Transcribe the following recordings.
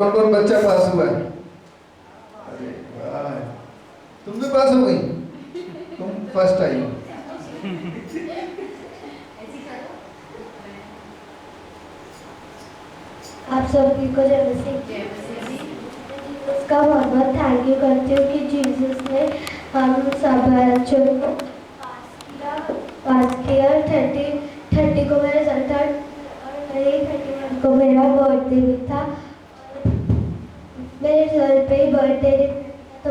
कौन कौन बच्चा पास हुआ है? अरे वाह, तुम भी पास हो गई, तुम फर्स्ट आई हो। आप सभी को उसका बहुत बहुत थैंक यू करती हूँ कि जीसस ने हम सब बच्चों को पास किया। 30 को मेरा रिजल्ट था और वही 31 को मेरा बर्थडे भी था। मेरे रिजल्ट पे ही बर्थडे तो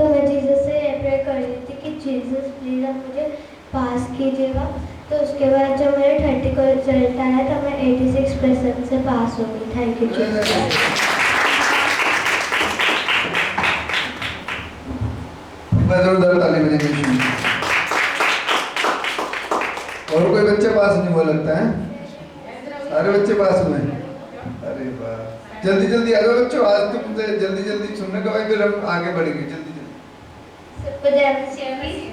मैं जीसस से प्रे कर रही थी कि जीसस प्लीज़ आप मुझे पास कीजिएगा। तो उसके बाद जब मेरे 30 को रिजल्ट आया तो मैं 86% से पास हो गई। Thank you Jesus. जोरदार ताली बजाएंगे। और कोई बच्चा पास नहीं हुआ लगता है? सारे बच्चे पास हुए हैं। अरे वाह, जल्दी जल्दी आ जाओ बच्चों, आज तुमसे जल्दी जल्दी सुनने का भाई, फिर हम आगे बढ़ेंगे जल्दी जल्दी। मेरा 29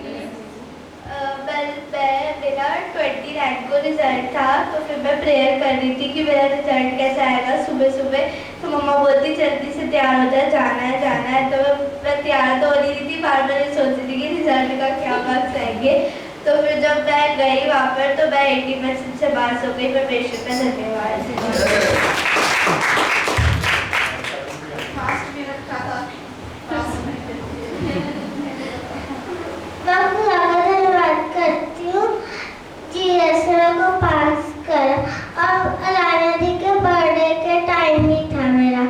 को रिजल्ट था तो फिर मैं प्रेयर कर रही थी कि मेरा रिजल्ट कैसा आएगा सुबह सुबह। तो मम्मा बोलती जल्दी से तैयार हो जा, जाना है। तो मैं तैयार तो हो रही थी, बार बार ये सोच रही थी कि रिजल्ट का क्या मार्क्स आएंगे। तो फिर जब मैं गई वहाँ पर तो मैं 80% से पास हो गई। परमेश्वर का धन्यवाद। मैं खुदा का धन्यवाद करती हूँ जीसस ने को पास करा। और अलाना दी के बर्थडे के टाइम ही था मेरा।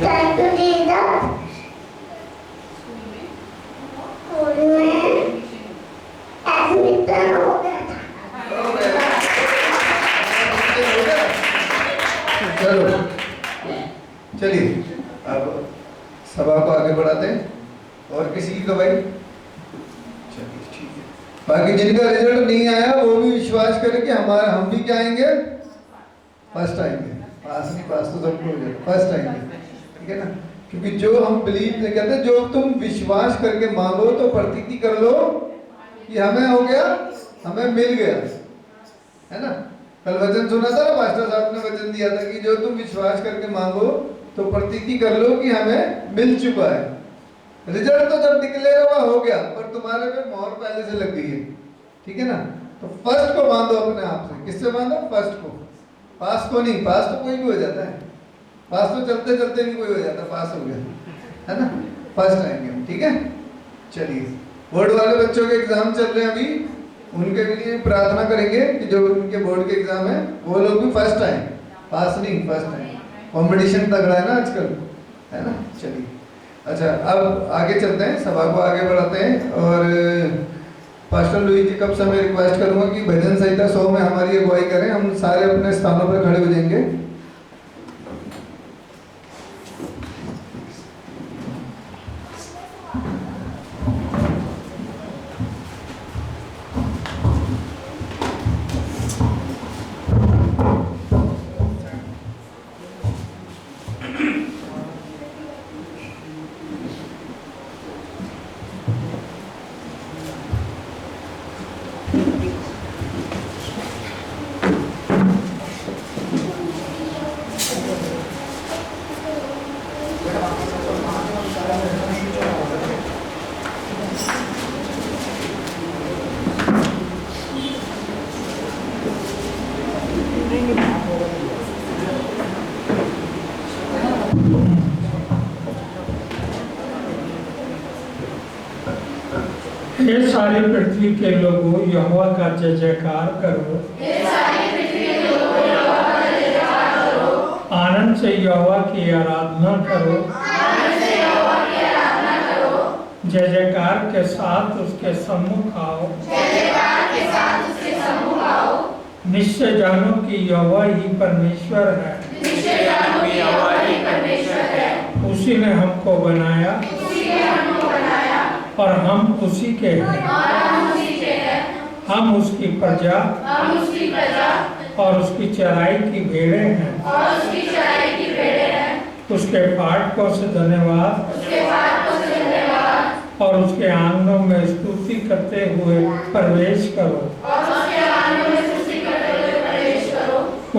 Thank you Jesus. चलो चलिए अब सभा को आगे बढ़ाते हैं। और किसी की गवाही? चलिए ठीक है। बाकी जिनका रिजल्ट नहीं आया वो भी विश्वास करें कि हम भी क्या आएंगे? फर्स्ट आएंगे। पास नहीं, पास तो सबको हो जाएगा, फर्स्ट आएंगे, ठीक है ना। क्योंकि जो हम बिलीव में कहते हैं, जो तुम विश्वास करके मांगो तो प्रतीति कर लो कि हमें हो गया, हमें मिल गया, है ना। कल वचन सुना था ना, मास्टर साहब ने वचन दिया था कि जो तुम विश्वास करके मांगो तो प्रतीति कर लो कि हमें मिल चुका है। रिजल्ट तो जब डिक्लेयर हुआ हो गया, पर तुम्हारे पे मोहर पहले से लग गई है, ठीक है ना। तो फर्स्ट को बांधो अपने आप से। किससे बांधो? फर्स्ट को। पास को नहीं, पास तो कोई भी हो जाता है, पास तो चलते चलते भी कोई हो जाता है, पास हो गया, है ना। फर्स्ट आएंगे हम, ठीक है। चलिए, बोर्ड वाले बच्चों के एग्जाम चल रहे हैं अभी, उनके लिए प्रार्थना करेंगे कि जो उनके बोर्ड के एग्जाम है वो लोग भी फर्स्ट आए, पास नहीं फर्स्ट आए। कंपटीशन तगड़ा है ना आजकल, है ना। चलिए अच्छा, अब आगे चलते हैं, सभा को आगे बढ़ाते हैं। और पास्टर लुई जी कब से मैं रिक्वेस्ट करूंगा कि भजन संहिता 100 में हमारी अगुवाई करें। हम सारे अपने स्थानों पर खड़े हो जाएंगे। हे सारी पृथ्वी के लोगों, यहोवा का जय जयकार करो। आनंद से यहोवा की आराधना करो। जय जयकार के साथ उसके सम्मुख आओ। निश्चय जानो कि यहोवा ही परमेश्वर है। उसी ने हमको बनाया और हम उसी के हैं। हम उसकी प्रजा और उसकी चराई की भेड़ें हैं। उसके फाटकों से धन्यवाद और उसके आंगनों में स्तुति करते हुए प्रवेश करो।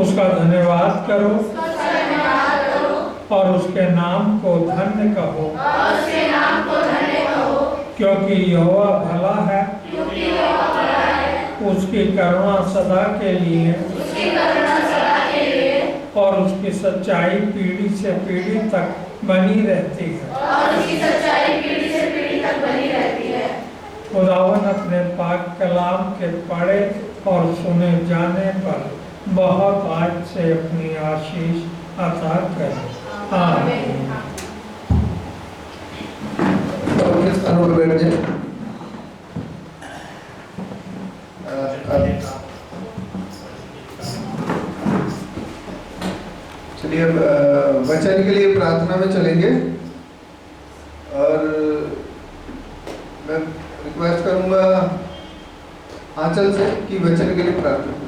उसका धन्यवाद करो और उसके नाम को धन्य कहो, क्योंकि यहोवा भला है, उसकी करुणा सदा के लिए और उसकी सच्चाई पीढ़ी से पीढ़ी तक बनी रहती है। खुदावन अपने पाक कलाम के पढ़े और सुने जाने पर बहुत आज से अपनी आशीष अता करे। आमीन। अपने स्थानों पर बैठ जाए। चलिए अब वचन के लिए प्रार्थना में चलेंगे और मैं रिक्वेस्ट करूंगा आंचल से कि वचन के लिए प्रार्थना करें।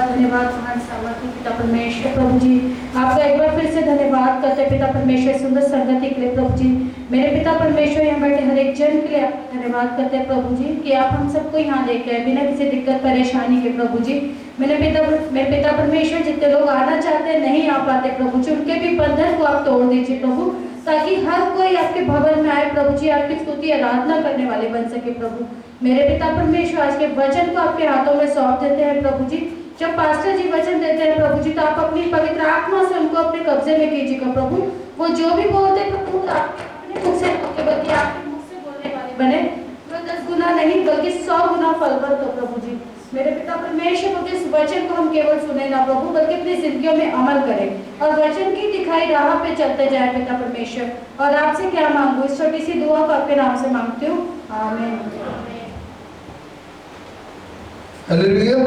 धन्यवाद महान सामर्थ्य पिता परमेश्वर प्रभु जी, आपका एक बार फिर से धन्यवाद करते हैं पिता परमेश्वर सुंदर संगति के लिए प्रभु जी। मेरे पिता परमेश्वर यहाँ बैठे हर एक जन के लिए आपका धन्यवाद करते हैं प्रभु जी कि आप हम सबको यहाँ लेके आए बिना किसी दिक्कत परेशानी के प्रभु जी। मेरे पिता परमेश्वर जितने लोग आना चाहते हैं नहीं आ पाते प्रभु जी, उनके भी बंधन को आप तोड़ दीजिए प्रभु, ताकि हर कोई आपके भवन में आए प्रभु जी, आपकी स्तुति आराधना करने वाले बन सके प्रभु। मेरे पिता परमेश्वर आज के वचन को आपके हाथों में सौंप देते हैं प्रभु जी। जब पास्टर जी वचन देते हैं प्रभु जी, तो आप अपनी पवित्र आत्मा से उनको अपने कब्जे में कीजिएगा प्रभु। वो जो भी बोलते हैं प्रभु, आप अपने मुख से बल्कि आपके मुख से बोलने वाले बने, वो 10 गुना नहीं बल्कि 100 गुना फलवंत हो प्रभु जी। मेरे पिता परमेश्वर प्रभु, इस वचन को हम केवल सुने ना प्रभु, बल्कि अपनी जिंदगियों में अमल करें और वचन की दिखाई राह पे चलते जाए पिता परमेश्वर। और आपसे क्या मांगू, इस छोटी सी दुआ को आपके नाम से मांगती हूँ, आमीन। हालेलुया।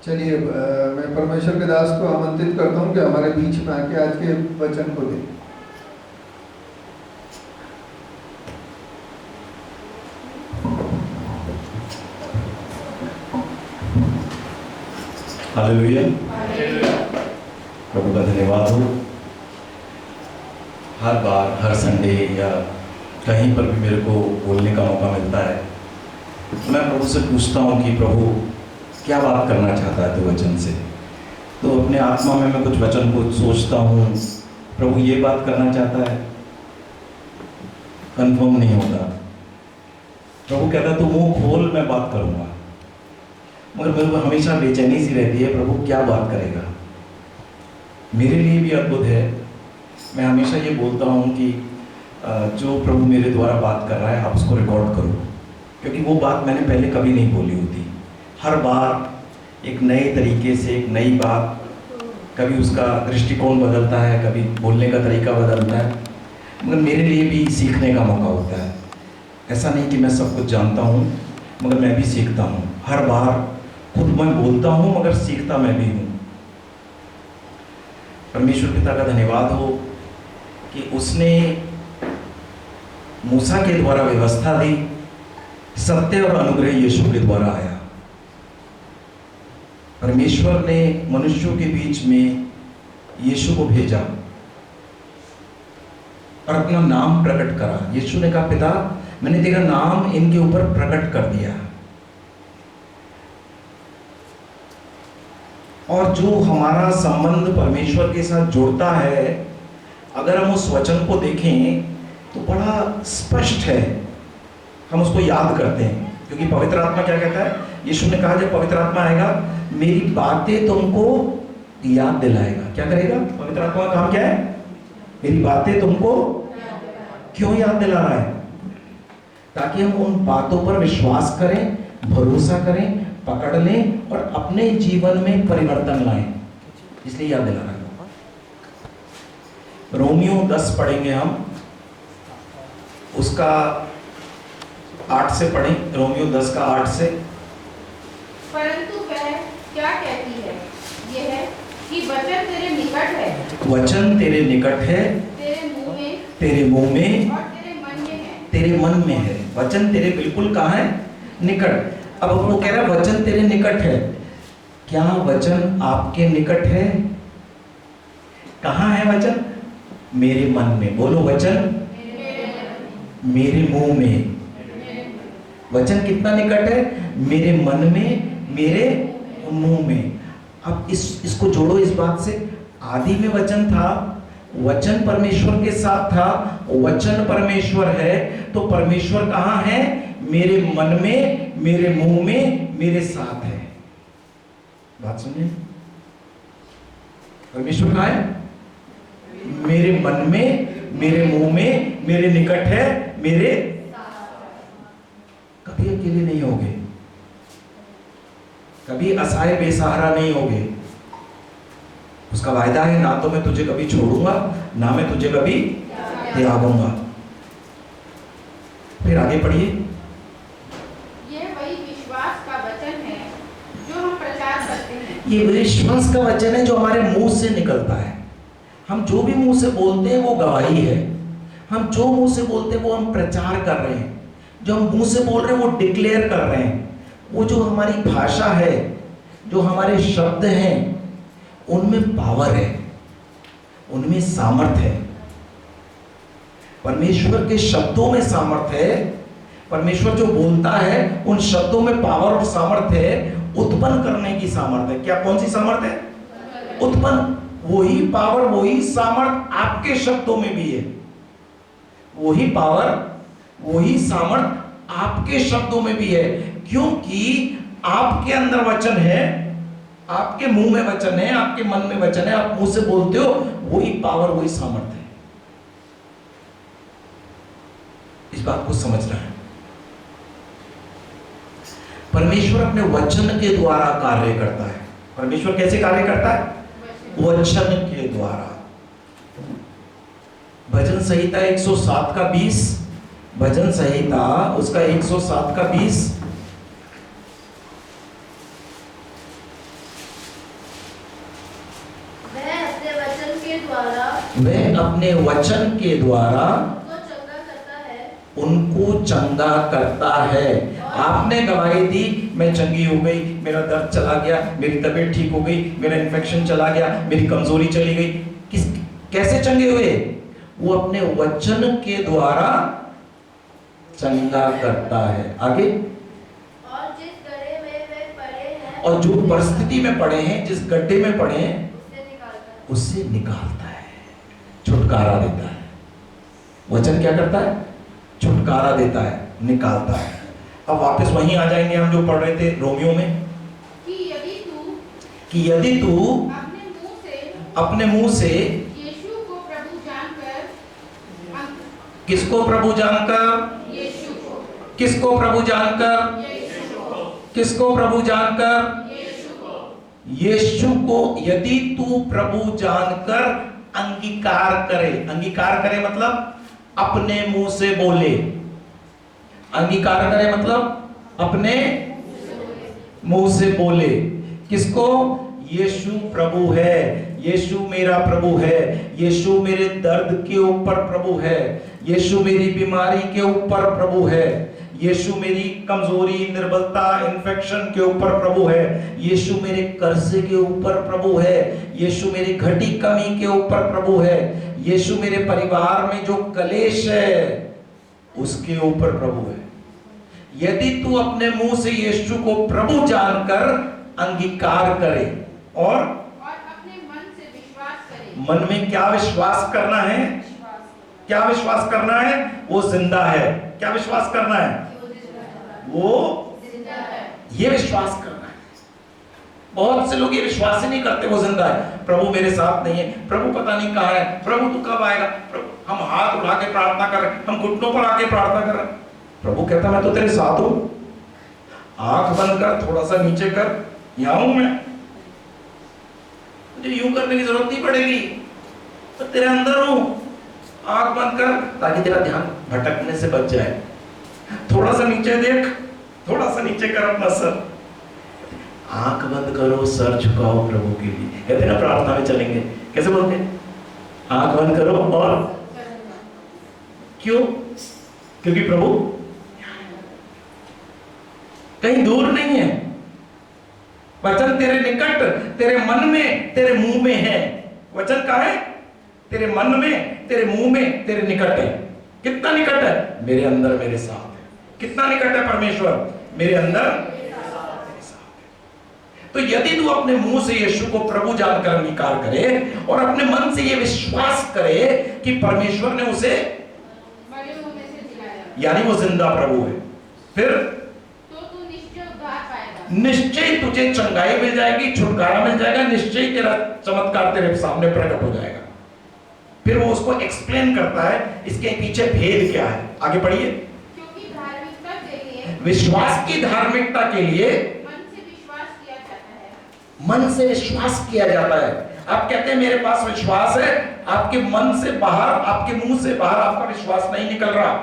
चलिए मैं परमेश्वर के दास को आमंत्रित करता हूँ कि हमारे बीच में आके आज के वचन को दें। हालेलुया। प्रभु का धन्यवाद हो। हर बार हर संडे या कहीं पर भी मेरे को बोलने का मौका मिलता है, मैं प्रभु से पूछता हूँ कि प्रभु क्या बात करना चाहता है तो वचन से। तो अपने आत्मा में मैं कुछ वचन को सोचता हूँ, प्रभु ये बात करना चाहता है, कंफर्म नहीं होता। प्रभु कहता तो मुंह खोल, मैं बात करूँगा, मगर मेरे को हमेशा बेचैनी सी रहती है, प्रभु क्या बात करेगा। मेरे लिए भी अद्भुत है, मैं हमेशा ये बोलता हूँ कि जो प्रभु मेरे द्वारा बात कर रहा है आप उसको रिकॉर्ड करो, क्योंकि वो बात मैंने पहले कभी नहीं बोली होती। हर बार एक नए तरीके से एक नई बात, कभी उसका दृष्टिकोण बदलता है, कभी बोलने का तरीका बदलता है, मगर मेरे लिए भी सीखने का मौका होता है। ऐसा नहीं कि मैं सब कुछ जानता हूँ, मगर मैं भी सीखता हूँ। हर बार खुद मैं बोलता हूँ मगर सीखता मैं भी हूँ। परमेश्वर पिता का धन्यवाद हो कि उसने मूसा के द्वारा व्यवस्था दी, सत्य और अनुग्रह यीशु के द्वारा आया। परमेश्वर ने मनुष्यों के बीच में यीशु को भेजा और अपना नाम प्रकट करा। यीशु ने कहा, पिता मैंने तेरा नाम इनके ऊपर प्रकट कर दिया। और जो हमारा संबंध परमेश्वर के साथ जोड़ता है, अगर हम उस वचन को देखें तो बड़ा स्पष्ट है, हम उसको याद करते हैं। क्योंकि पवित्र आत्मा क्या कहता है, यीशु ने कहा जब पवित्र आत्मा आएगा मेरी बातें तुमको याद दिलाएगा। क्या करेगा? पवित्र आत्मा का काम क्या है? मेरी बातें तुमको क्यों याद दिला रहा है? ताकि हम उन बातों पर विश्वास करें, भरोसा करें, पकड़ लें और अपने जीवन में परिवर्तन लाएं, इसलिए याद दिला रहा है। रोमियो 10 पढ़ेंगे हम, उसका 8 से पढ़ें। रोमियो 10 का 8 से। परंतु वह क्या कहती है, यह है कि वचन तेरे निकट है, वचन तेरे निकट है, तेरे मुंह में तेरे मुंह में और तेरे मन में है। तेरे मन में है। वचन तेरे बिल्कुल कहाँ है? निकट। अब वो कह रहा है वचन तेरे निकट है। क्या वचन आपके निकट है? कहाँ है वचन? मेरे मन में। बोलो वचन मेरे मुंह में। वचन कितना निकट है? मेरे मन में, मेरे मुंह में। अब इसको जोड़ो इस बात से। आदि में वचन था, वचन परमेश्वर के साथ था, वचन परमेश्वर है, तो परमेश्वर कहाँ है? मेरे मन में, मेरे मुंह में, मेरे साथ है। बात सुनिए, परमेश्वर कहाँ है? मेरे मन में, मेरे मुंह में, मेरे निकट है, मेरे। कभी अकेले नहीं होगे, कभी असहाय बेसहारा नहीं होगे। उसका वायदा है, ना तो मैं तुझे कभी छोड़ूंगा, ना मैं तुझे कभी त्यागूंगा। फिर आगे पढ़िए। यह वही विश्वास का वचन है जो हम प्रचार करते हैं। ये विश्वास का वचन है जो हमारे मुंह से निकलता है। हम जो भी मुंह से बोलते हैं वो गवाही है। हम जो मुंह से बोलते हैं वो हम प्रचार कर रहे हैं। जो हम मुंह से बोल रहे हैं वो डिक्लेयर कर रहे हैं। वो जो हमारी भाषा है, जो हमारे शब्द हैं, उनमें पावर है, उनमें सामर्थ्य है। परमेश्वर के शब्दों में सामर्थ्य है। परमेश्वर जो बोलता है उन शब्दों में पावर और सामर्थ्य है, उत्पन्न करने की सामर्थ्य है। क्या, कौन सी सामर्थ्य है? उत्पन्न। वही पावर, वही सामर्थ्य आपके शब्दों में भी है। वही पावर, वही सामर्थ्य आपके शब्दों में भी है, क्योंकि आपके अंदर वचन है, आपके मुंह में वचन है, आपके मन में वचन है। आप मुंह से बोलते हो, वही पावर, वही सामर्थ्य है। इस बात को समझना है। परमेश्वर अपने वचन के द्वारा कार्य करता है। परमेश्वर कैसे कार्य करता है? वचन के द्वारा। भजन संहिता 107 का 20, भजन संहिता उसका 107 का 20। वह अपने वचन के द्वारा वह अपने वचन के द्वारा उनको चंगा करता है। उनको चंगा करता है। आपने गवाही दी, मैं चंगी हो गई, मेरा दर्द चला गया, मेरी तबीयत ठीक हो गई, मेरा इन्फेक्शन चला गया, मेरी कमजोरी चली गई। कैसे चंगे हुए? वो अपने वचन के द्वारा चंगा करता है। आगे, और जिस गड्ढे में वे पड़े हैं, और जो परिस्थिति में पड़े हैं, जिस गड्ढे में पड़े हैं, उससे निकालता है। उससे निकालता है, छुटकारा देता है। वचन क्या करता है? छुटकारा देता है, निकालता है। अब वापस वहीं आ जाएंगे हम जो पढ़ रहे थे रोमियो में, कि यदि तू अपने मुंह से यीशु को प्रभु जानकर, किसको प्रभु जानकर? यीशु को, किसको प्रभु जानकर? किसको प्रभु जानकर? यीशु को। यदि तू प्रभु जानकर अंगीकार करे। अंगीकार करे मतलब अपने मुंह से बोले। अंगीकार करे मतलब अपने मुंह से बोले। किसको? यीशु प्रभु है, यीशु मेरा प्रभु है, यीशु मेरे दर्द के ऊपर प्रभु है, यीशु मेरी बीमारी के ऊपर प्रभु है, यीशु मेरी कमजोरी, निर्बलता, इन्फेक्शन के ऊपर प्रभु है, यीशु मेरे कर्जे के ऊपर प्रभु है, यीशु मेरी घटी कमी के ऊपर प्रभु है, यीशु मेरे परिवार में जो कलेश है उसके ऊपर प्रभु है। यदि तू अपने मुंह से यीशु को प्रभु जानकर अंगीकार करे और अपने मन से विश्वास करे। मन में क्या विश्वास करना है? क्या विश्वास करना है? वो जिंदा है। क्या विश्वास करना है? वो जिंदा है। ये विश्वास करना है। बहुत से लोग ये विश्वास ही नहीं करते वो जिंदा है। प्रभु मेरे साथ नहीं है, प्रभु पता नहीं कहाँ है, प्रभु तू कब आएगा? प्रभु, हम हाथ उठा के प्रार्थना कर रहे, हम घुटनों पर आके प्रार्थना कर रहे। प्रभु कहता मैं तो तेरे साथ हूं। आंख बंद कर, थोड़ा सा नीचे कर, यहां हूं मैं। तुझे यूं करने की जरूरत नहीं पड़ेगी, तो तेरे अंदर हूं। आंख बंद कर ताकि तेरा ध्यान भटकने से बच जाए। थोड़ा सा नीचे देख, थोड़ा सा नीचे कर अपना सर। आंख बंद करो, सर झुकाओ प्रभु के लिए। कहते ना प्रार्थना में चलेंगे, कैसे बोलते हैं? आंख बंद करो और क्यों? क्योंकि प्रभु कहीं दूर नहीं है। वचन तेरे निकट, तेरे मन में, तेरे मुंह में है। वचन कहाँ है? तेरे मन में, तेरे मुंह में, तेरे निकट है। कितना निकट है? मेरे अंदर, मेरे साथ है। कितना निकट है परमेश्वर? मेरे अंदर, मेरे साथ है। तो यदि तू अपने मुंह से यीशु को प्रभु जानकर अंगीकार करे और अपने मन से यह विश्वास करे कि परमेश्वर ने उसे मरे हुओं में से जिलाया, यानी वो जिंदा प्रभु है, फिर तो तू निश्चय उद्धार पाएगा। निश्चय तुझे चंगाई मिल जाएगी, छुटकारा मिल जाएगा, निश्चय तेरा चमत्कार तेरे सामने प्रकट हो जाएगा। फिर वो उसको एक्सप्लेन करता है इसके पीछे भेद क्या है। आगे पढ़िए। क्योंकि धार्मिकता के लिए, विश्वास की धार्मिकता के लिए मन से विश्वास किया जाता है। मन से विश्वास किया जाता है। आप कहते हैं मेरे पास विश्वास है, आपके मन से बाहर, आपके मुंह से बाहर आपका विश्वास नहीं निकल रहा।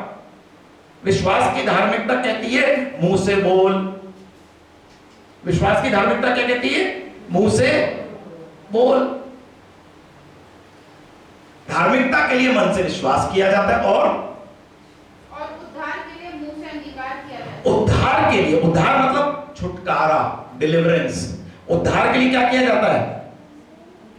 विश्वास की धार्मिकता कहती है मुंह से बोल। विश्वास की धार्मिकता क्या कहती है? मुंह से बोल। धार्मिकता के लिए मन से विश्वास किया जाता है और उद्धार के लिए मुंह से अंगीकार किया जाता है। उद्धार के लिए, उद्धार मतलब छुटकारा, डिलीवरेंस। उद्धार के लिए क्या किया जाता है?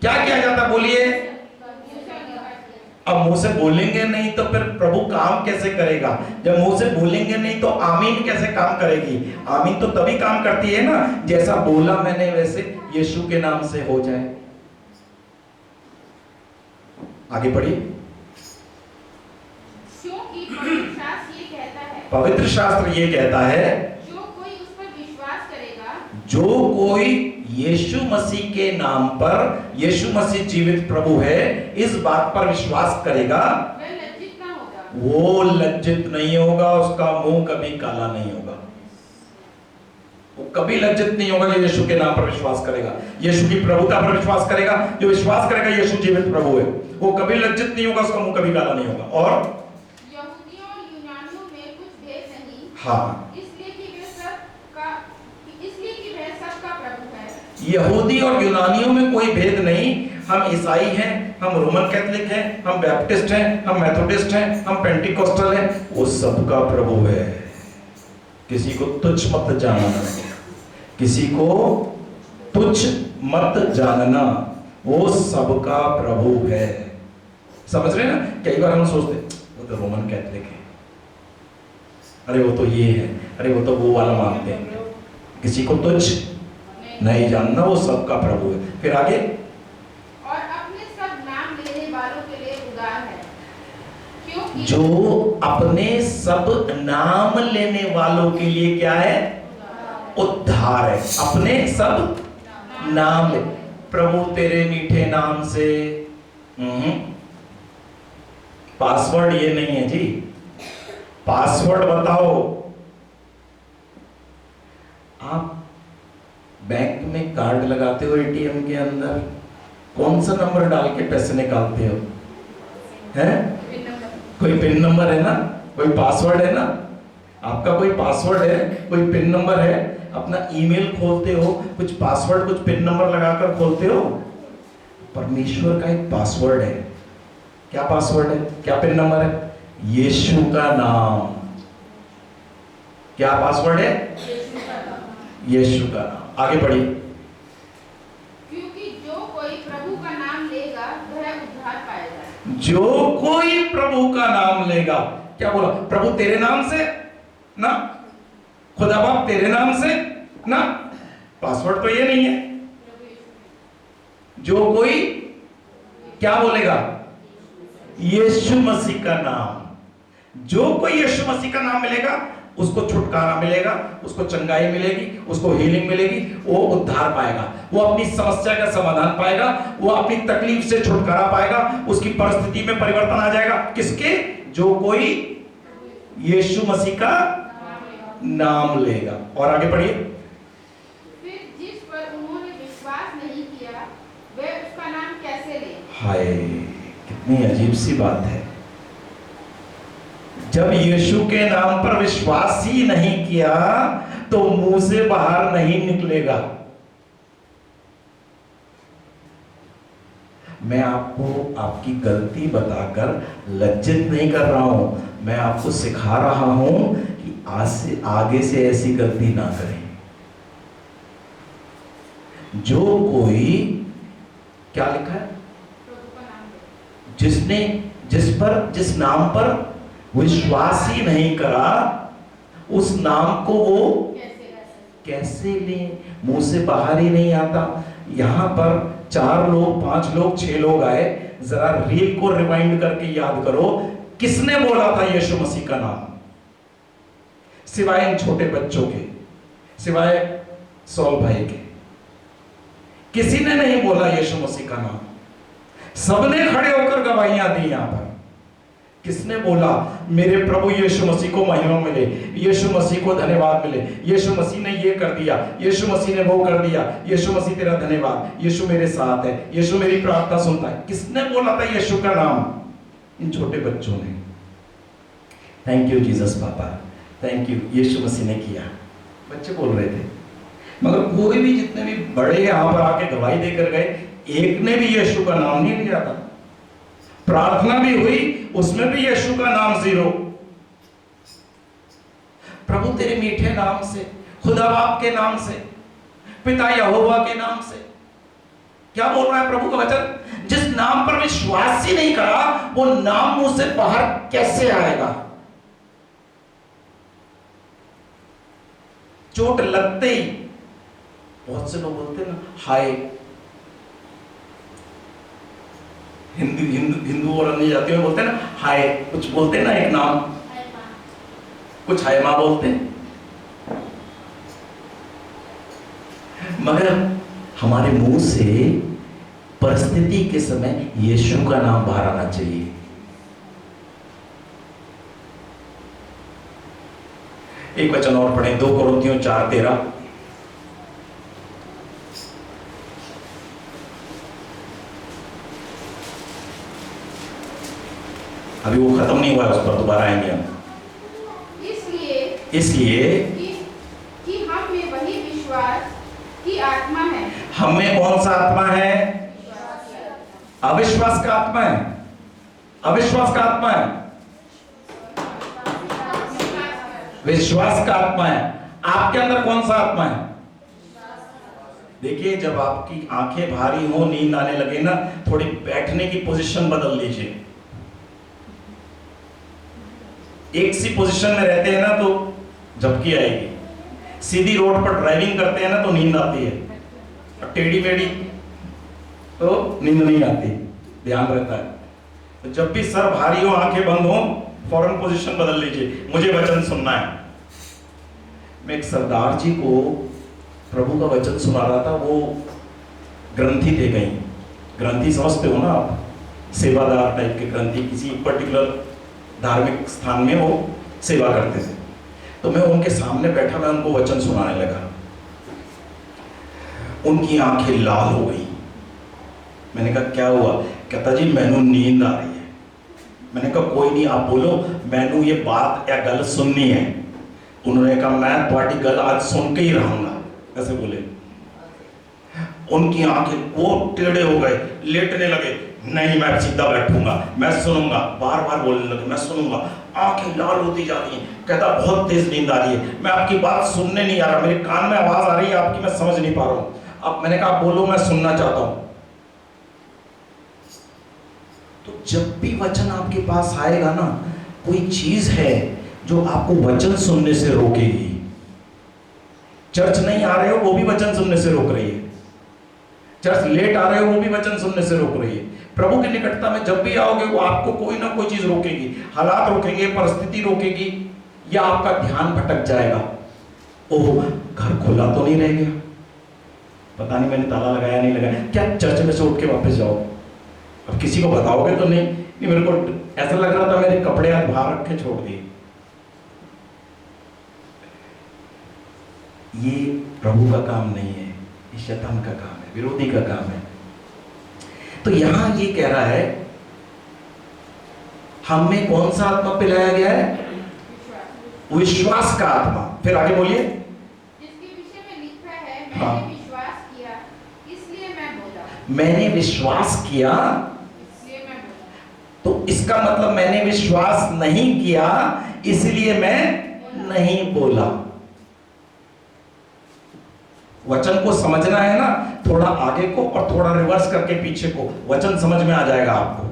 क्या किया जाता है? बोलिए। मुंह से अंगीकार किया। अब मुंह से बोलेंगे नहीं तो फिर प्रभु काम कैसे करेगा? जब मुंह से बोलेंगे नहीं तो आमीन कैसे काम करेगी? आमीन तो तभी काम करती है ना जैसा बोला मैंने वैसे यीशु के नाम से हो जाए। आगे पढ़िए। क्योंकि पवित्र शास्त्र ये कहता है, पवित्र शास्त्र ये कहता है, जो कोई उस पर विश्वास करेगा, जो कोई यीशु मसीह के नाम पर, यीशु मसीह जीवित प्रभु है, इस बात पर विश्वास करेगा, वह लज्जित ना होगा। वो लज्जित नहीं होगा, उसका मुंह कभी काला नहीं होगा। वो कभी लज्जित नहीं होगा जो यीशु के नाम पर विश्वास करेगा, यीशु की प्रभुता पर विश्वास करेगा। जो विश्वास करेगा यीशु जीवित प्रभु है, वो कभी लज्जित नहीं होगा, उसका मुंह कभी काला नहीं होगा। और यहूदियों और यूनानियों में कुछ भेद नहीं, हाँ, इसलिए कि वह सबका प्रभु है। यहूदी और यूनानियों में कोई भेद नहीं। हम ईसाई हैं, हम रोमन कैथोलिक हैं, हम बैप्टिस्ट हैं, हम मेथोडिस्ट हैं, हम पेंटिकोस्टल हैं, वो सबका प्रभु है। किसी को तुच्छ मत जानना, किसी को तुच्छ मत जानना, वो सबका प्रभु है। समझ रहे हैं ना? कई बार हम सोचते वो तो रोमन कैथोलिक है, अरे वो तो ये है, अरे वो तो वो वाला मानते हैं। किसी को तुच्छ नहीं जानना, वो सबका प्रभु है। फिर आगे, और अपने सब नाम लेने वालों के लिए उदार है, क्योंकि जो अपने सब नाम लेने वालों के लिए क्या है? उद्धार है। अपने सब नाम ले। प्रभु तेरे मीठे नाम से, पासवर्ड ये नहीं है जी। पासवर्ड बताओ। आप बैंक में कार्ड लगाते हो, एटीएम के अंदर कौन सा नंबर डाल के पैसे निकालते हो? हैं? कोई पिन नंबर है ना, कोई पासवर्ड है ना। आपका कोई पासवर्ड है, कोई पिन नंबर है। अपना ईमेल खोलते हो, कुछ पासवर्ड, कुछ पिन नंबर लगाकर खोलते हो। परमेश्वर का एक पासवर्ड है। क्या पासवर्ड है? क्या पिन नंबर है? यीशु का नाम। क्या पासवर्ड है? यीशु का नाम। आगे बढ़िए। क्योंकि जो कोई प्रभु का नाम लेगा वह उद्धार पाएगा। जो कोई प्रभु का नाम लेगा, क्या बोला? प्रभु तेरे नाम से ना, खुदा बाप तेरे नाम से ना, पासवर्ड तो ये नहीं है। जो कोई क्या बोलेगा? यीशु मसीह का नाम। जो कोई यीशु मसीह का नाम मिलेगा उसको छुटकारा मिलेगा, उसको चंगाई मिलेगी, उसको हीलिंग मिलेगी, वो उद्धार पाएगा, वो अपनी समस्या का समाधान पाएगा, वो अपनी तकलीफ से छुटकारा पाएगा, उसकी परिस्थिति में परिवर्तन आ जाएगा। किसके? जो कोई यीशु मसीह का नाम लेगा। और आगे पढ़िए। फिर जिस पर उन्होंने विश्वास नहीं किया वह उसका नाम कैसे ले? हाय, कितनी अजीब सी बात है। जब यीशु के नाम पर विश्वास ही नहीं किया तो मुंह से बाहर नहीं निकलेगा। मैं आपको आपकी गलती बताकर लज्जित नहीं कर रहा हूं, मैं आपको सिखा रहा हूं कि आगे से ऐसी गलती ना करें। जो कोई, क्या लिखा है, जिस नाम पर विश्वास ही नहीं करा, उस नाम को वो कैसे लें? मुंह से बाहर ही नहीं आता। यहां पर 4 लोग, 5 लोग, 6 लोग आए, जरा रील को रिवाइंड करके याद करो, किसने बोला था यीशु मसीह का नाम? सिवाय इन छोटे बच्चों के, सिवाय सॉल भाई के, किसी ने नहीं बोला यीशु मसीह का नाम। सबने खड़े होकर गवाहियां दी। यहां पर किसने बोला मेरे प्रभु यीशु मसीह को महिमा मिले, यीशु मसीह को धन्यवाद मिले, यीशु मसीह ने ये कर दिया, यीशु मसीह ने वो कर दिया, यीशु मसीह तेरा धन्यवाद, यीशु मेरे साथ है, यीशु मेरी प्रार्थना सुनता है। किसने बोला था यीशु का नाम? इन छोटे बच्चों ने। थैंक यू जीसस पापा, थैंक यू, यीशु मसीह ने किया, बच्चे बोल रहे थे। मगर कोई भी, जितने भी बड़े यहां पर आके गवाही देकर गए, एक ने भी यीशु का नाम नहीं लिया था। प्रार्थना भी हुई, उसमें भी यीशु का नाम 0। प्रभु तेरे मीठे नाम से, खुदा बाप के नाम से, पिता यहोवा के नाम से, क्या बोल रहा है प्रभु का वचन? जिस नाम पर विश्वास ही नहीं करा, वो नाम मुंह से बाहर कैसे आएगा? चोट लगते ही बहुत से लोग बोलते हैं ना, हाय, हिंदू और अन्य जातियों में बोलते हैं ना हाय, कुछ बोलते हैं ना एक नाम, कुछ हाय मां बोलते हैं। मगर हमारे मुंह से परिस्थिति के समय यीशु का नाम बाहर आना चाहिए। एक वचन और पढ़ें, 2 कोरिन्थियों 4:13। अभी वो खत्म नहीं हुआ है, उस पर दोबारा आएंगे हम। इसलिए कि हम में वही विश्वास की आत्मा है। हम में कौन सा आत्मा है? अविश्वास का आत्मा है। अविश्वास का आत्मा है, विश्वास का आत्मा है। आपके अंदर कौन सा आत्मा है? देखिए, जब आपकी आंखें भारी हो, नींद आने लगे ना, थोड़ी बैठने की पोजीशन बदल लीजिए। एक सी पोजीशन में रहते हैं ना तो झपकी आएगी, सीधी रोड पर ड्राइविंग करते हैं ना तो नींद आती है, और टेढ़ी मेढ़ी तो नींद नहीं आती, ध्यान रहता है। तो जब भी सर भारी हो, आंखें बंद हो, फौरन पोजीशन बदल लीजिए, मुझे वचन सुनना है। मैं एक सरदार जी को प्रभु का वचन सुना रहा था। वो ग्रंथी थे, कहीं ग्रंथी समझते हो ना आप, सेवादार टाइप के ग्रंथी, किसी पर्टिकुलर धार्मिक स्थान में वो सेवा करते थे। तो मैं उनके सामने बैठा, मैं उनको वचन सुनाने लगा। उनकी आंखें लाल हो गई। मैंने कहा क्या हुआ? कहता जी मैनू नींद आ रही है। मैंने कहा कोई नहीं, आप बोलो, मैनू ये बात या गल सुननी है। उन्होंने कहा मैं तुम्हारी गल आज सुन के ही रहूंगा, ऐसे बोले। उनकी आंखें वो टेढ़े हो गए, लेटने लगे। नहीं, मैं सीधा बैठूंगा, मैं सुनूंगा, बार बार बोलने लगे, मैं सुनूंगा। आंखें लाल होती जाती हैं। कहता बहुत तेज नींद आ रही है, मैं आपकी बात सुनने नहीं आ रहा, मेरे कान में आवाज आ रही है आपकी, मैं समझ नहीं पा रहा हूं। अब मैंने कहा बोलो, मैं सुनना चाहता हूं। तो जब भी वचन आपके पास आएगा ना, कोई चीज है जो आपको वचन सुनने से रोकेगी। चर्च नहीं आ रहे हो, वो भी वचन सुनने से रोक रही है। चर्च लेट आ रहे हो, वो भी वचन सुनने से रोक रही है। प्रभु की निकटता में जब भी आओगे, वो आपको कोई ना कोई चीज रोकेगी। हालात रोकेंगे, परिस्थिति रोकेगी, या आपका ध्यान भटक जाएगा। ओह, घर खुला तो नहीं रह गया, पता नहीं मैंने ताला लगाया नहीं लगाया, क्या चर्च में से उठ के वापस जाओ? अब किसी को बताओगे तो नहीं, मेरे को ऐसा लग रहा था मेरे कपड़े आज बाहर रख के छोड़ दिए। ये प्रभु का काम नहीं है, ये शैतान का काम है, विरोधी का काम है। तो यहां ये कह रहा है, हम में कौन सा आत्मा पिलाया गया है? विश्वास का आत्मा। फिर आगे बोलिए। जिसके विषय में लिखा है, मैंने हाँ। विश्वास किया इसलिए मैं बोला। मैंने विश्वास किया, इसलिए मैं बोला। तो इसका मतलब मैंने विश्वास नहीं किया इसलिए मैं नहीं बोला। वचन को समझना है ना, थोड़ा आगे को और थोड़ा रिवर्स करके पीछे को, वचन समझ में आ जाएगा आपको।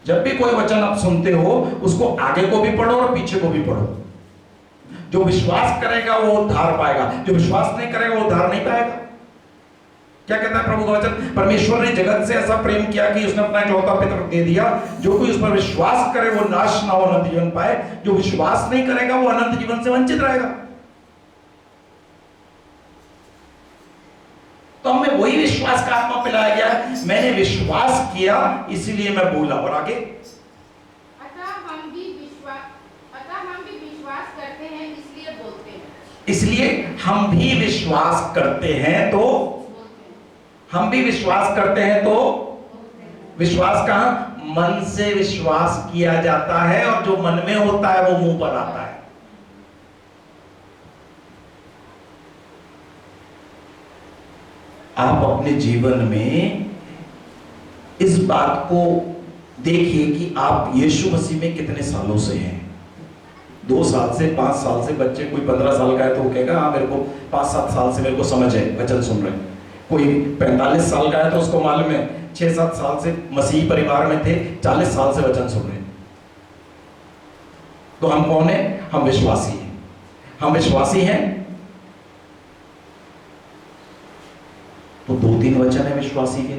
जब भी कोई वचन आप सुनते हो उसको आगे को भी पढ़ो और पीछे को भी पढ़ो। जो विश्वास करेगा वो उद्धार पाएगा, जो विश्वास नहीं करेगा वो उद्धार नहीं पाएगा। क्या कहता है प्रभु का वचन? परमेश्वर ने जगत से ऐसा प्रेम किया कि उसने अपना इकलौता पुत्र दे दिया, जो कोई उस पर विश्वास करे वो नाश ना हो अनंत जीवन पाए, जो विश्वास नहीं करेगा वो अनंत जीवन से वंचित रहेगा। तो हमें वही विश्वास का आत्मा पिलाया गया है, मैंने विश्वास किया इसलिए मैं बोला। और आगे अतः हम भी विश्वास करते हैं इसलिए बोलते हैं। इसलिए हम भी विश्वास करते हैं तो हम भी विश्वास करते हैं तो विश्वास कहां? मन से विश्वास किया जाता है, और जो मन में होता है वो मुंह पर आता है। आप अपने जीवन में इस बात को देखिए कि आप यीशु मसीह में कितने सालों से हैं। 2 साल से, 5 साल से, बच्चे कोई 15 साल का है तो वो कहेगा हाँ मेरे को 5-7 साल से मेरे को समझ है, वचन सुन रहे हैं। कोई 45 साल का है तो उसको मालूम है 6-7 साल से मसीही परिवार में थे, 40 साल से वचन सुन रहे हैं। तो हम कौन है? हम विश्वासी हैं। हम विश्वासी हैं तो 2-3 वचन है विश्वासी के।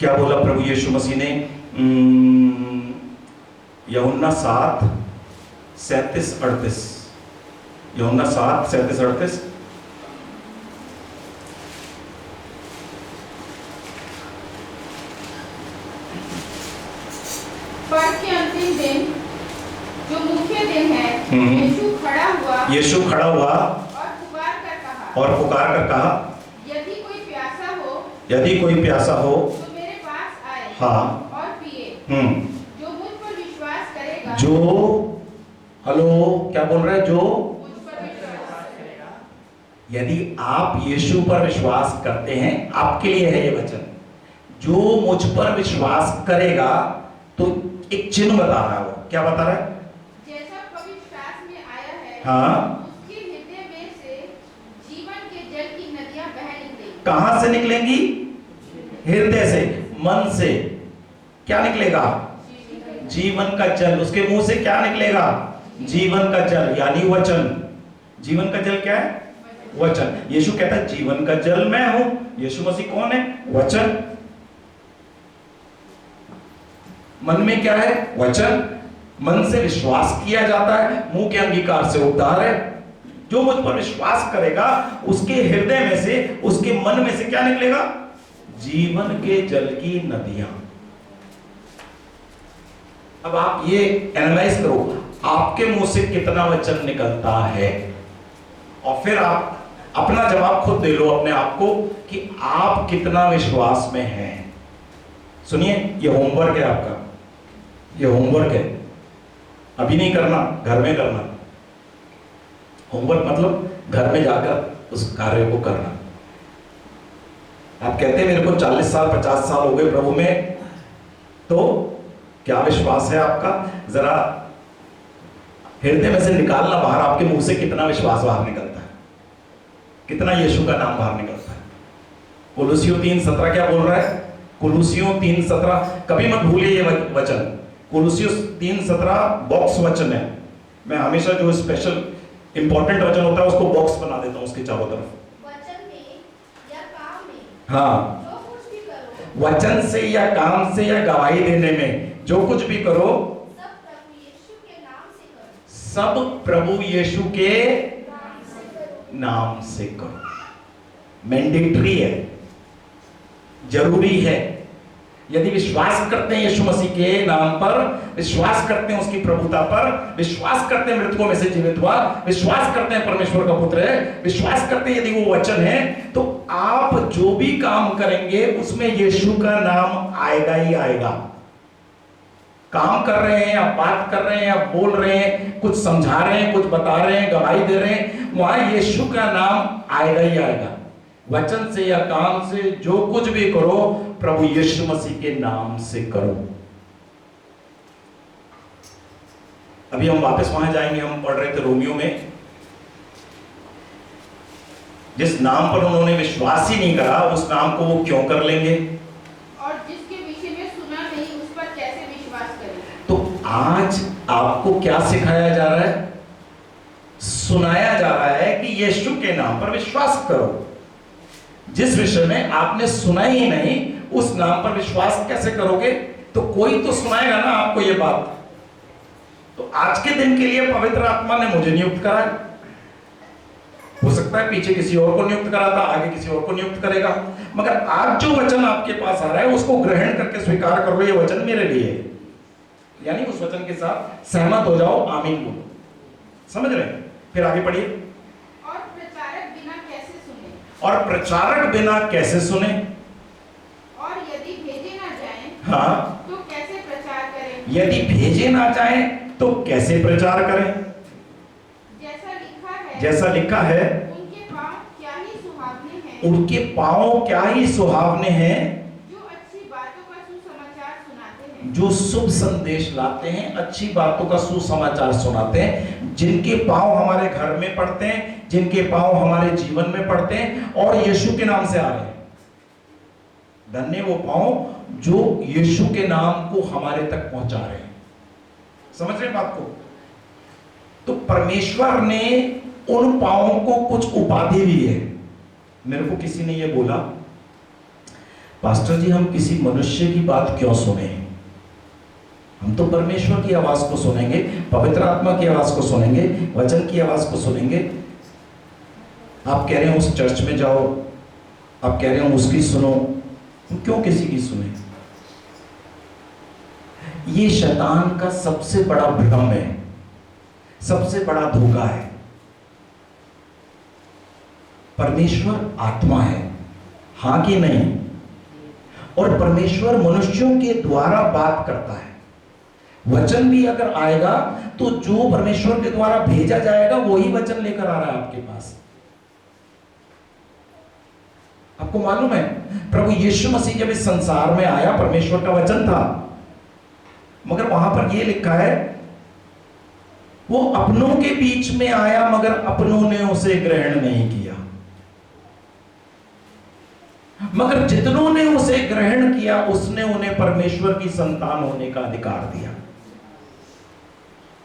क्या बोला प्रभु यीशु मसीह ने? यूहन्ना 7:37-38। यूहन्ना 7:37-38। पर्व के अंतिम दिन जो मुख्य दिन है, यीशु खड़ा हुआ और पुकार कर कहा, यदि कोई प्यासा हो तो मेरे पास आए हाँ और पिए। जो मुझ पर विश्वास करेगा, जो हेलो क्या बोल रहे हैं? जो मुझ पर विश्वास करेगा। यदि आप यीशु पर विश्वास करते हैं, आपके लिए है ये वचन, जो मुझ पर विश्वास करेगा, तो एक चिन्ह बता रहा है। वो क्या बता रहा है? जैसा पवित्र शास्त्र में आया है, हाँ, उसके हृदय में से जीवन के जल की नदियां बह निकलेंगी। कहां से निकलेंगी? हृदय से, मन से। क्या निकलेगा? जीवन का जल। उसके मुंह से क्या निकलेगा? जीवन का जल, यानी वचन। जीवन का जल क्या है? वचन। यीशु कहता है जीवन का जल मैं हूं। यीशु मसीह कौन है? वचन। मन में क्या है? वचन। मन से विश्वास किया जाता है, मुंह के अंगीकार से उद्धार है। जो मुझ पर विश्वास करेगा उसके हृदय में से, उसके मन में से क्या निकलेगा? जीवन के जल की नदियां। अब आप ये एनालाइज करो, आपके मुंह से कितना वचन निकलता है, और फिर आप अपना जवाब खुद दे लो अपने आप को कि आप कितना विश्वास में हैं। सुनिए, ये होमवर्क है आपका, ये होमवर्क है। अभी नहीं करना, घर में करना। होमवर्क मतलब घर में जाकर उस कार्य को करना। आप कहते हैं मेरे को 40 साल 50 साल हो गए प्रभु में, तो क्या विश्वास है आपका? जरा हृदय में से निकालना बाहर, आपके मुंह से कितना विश्वास बाहर निकलता है, कितना यीशु का नाम बाहर निकलता है। कुलुसियों 3:17 क्या बोल रहा है? कुलुसियों 3:17 कभी मत भूलिए ये वचन। कुलुसियों 3:17 बॉक्स वचन है। मैं हमेशा जो स्पेशल इंपॉर्टेंट वचन होता है उसको बॉक्स बना देता हूं उसके चारों तरफ। वचन में या काम में हाँ, जो कुछ भी करो, वचन से या काम से या गवाही देने में जो कुछ भी करो, सब प्रभु यीशु के नाम से करो। सब प्रभु यीशु के नाम से करो। नाम से करो। मैंडेटरी है, जरूरी है। यदि विश्वास करते हैं यीशु मसीह के नाम पर, विश्वास करते हैं उसकी प्रभुता पर, विश्वास करते हैं मृतकों में से जीवित हुआ, विश्वास करते हैं परमेश्वर का पुत्र है, विश्वास करते हैं यदि वो वचन है, तो आप जो भी काम करेंगे उसमें यीशु का नाम आएगा ही आएगा। काम कर रहे हैं, आप बात कर रहे हैं, आप बोल रहे हैं, कुछ समझा रहे हैं, कुछ बता रहे हैं, गवाही दे रहे हैं, वहां यीशु का नाम आएगा ही आएगा। वचन से या काम से जो कुछ भी करो प्रभु यीशु मसीह के नाम से करो। अभी हम वापस वहां जाएंगे, हम पढ़ रहे थे रोमियो में, जिस नाम पर उन्होंने विश्वास ही नहीं करा उस नाम को वो क्यों कर लेंगे? और जिसके विषय में सुना नहीं उस पर कैसे विश्वास करें? तो आज आपको क्या सिखाया जा रहा है? सुनाया जा रहा है कि यीशु के नाम पर विश्वास करो। जिस विषय में आपने सुना ही नहीं उस नाम पर विश्वास कैसे करोगे? तो कोई तो सुनाएगा ना आपको ये बात। तो आज के दिन के लिए पवित्र आत्मा ने मुझे नियुक्त करा है। हो सकता है पीछे किसी और को नियुक्त करा था, आगे किसी और को नियुक्त करेगा, मगर आज जो वचन आपके पास आ रहा है उसको ग्रहण करके स्वीकार करो, ये वचन मेरे लिए है। यानी उस वचन के साथ सहमत हो जाओ, आमीन बोलो। समझ रहे हैं? फिर आगे पढ़िए। और प्रचारक बिना कैसे सुने? और प्रचारक बिना कैसे सुने? और यदि भेजे ना जाएं, हाँ, तो कैसे प्रचार करें? यदि भेजे ना जाएं तो कैसे प्रचार करें? जैसा लिखा है, उनके पाँव क्या ही सुहावने हैं, उनके पाँव क्या ही सुहावने हैं, जो अच्छी बातों का सुसमाचार सुनाते हैं, जो शुभ संदेश लाते हैं, अच्छी बातों का सुसमाचार सुनाते हैं, जिनके पाँव हमारे घर में पड़ते हैं, जिनके पाँव हमारे जीवन में पड़ते हैं और यीशु के नाम से आ रहे हैं। धन्य वो पाँव जो यीशु के नाम को हमारे तक पहुंचा रहे हैं। समझ रहे बात को? तो परमेश्वर ने उन पाँवों को कुछ उपाधि भी है। मेरे को किसी ने ये बोला, पास्टर जी हम किसी मनुष्य की बात क्यों सुने? हम तो परमेश्वर की आवाज को सुनेंगे, पवित्र आत्मा की आवाज को सुनेंगे, वचन की आवाज को सुनेंगे। आप कह रहे हैं उस चर्च में जाओ, आप कह रहे हैं उसकी सुनो, हम क्यों किसी की सुने? ये शैतान का सबसे बड़ा भ्रम है, सबसे बड़ा धोखा है। परमेश्वर आत्मा है, हाँ कि नहीं? और परमेश्वर मनुष्यों के द्वारा बात करता है। वचन भी अगर आएगा तो जो परमेश्वर के द्वारा भेजा जाएगा वही वचन लेकर आ रहा है आपके पास। आपको मालूम है प्रभु यीशु मसीह जब इस संसार में आया परमेश्वर का वचन था, मगर वहां पर यह लिखा है वो अपनों के बीच में आया मगर अपनों ने उसे ग्रहण नहीं किया, मगर जितनों ने उसे ग्रहण किया उसने उन्हें परमेश्वर की संतान होने का अधिकार दिया।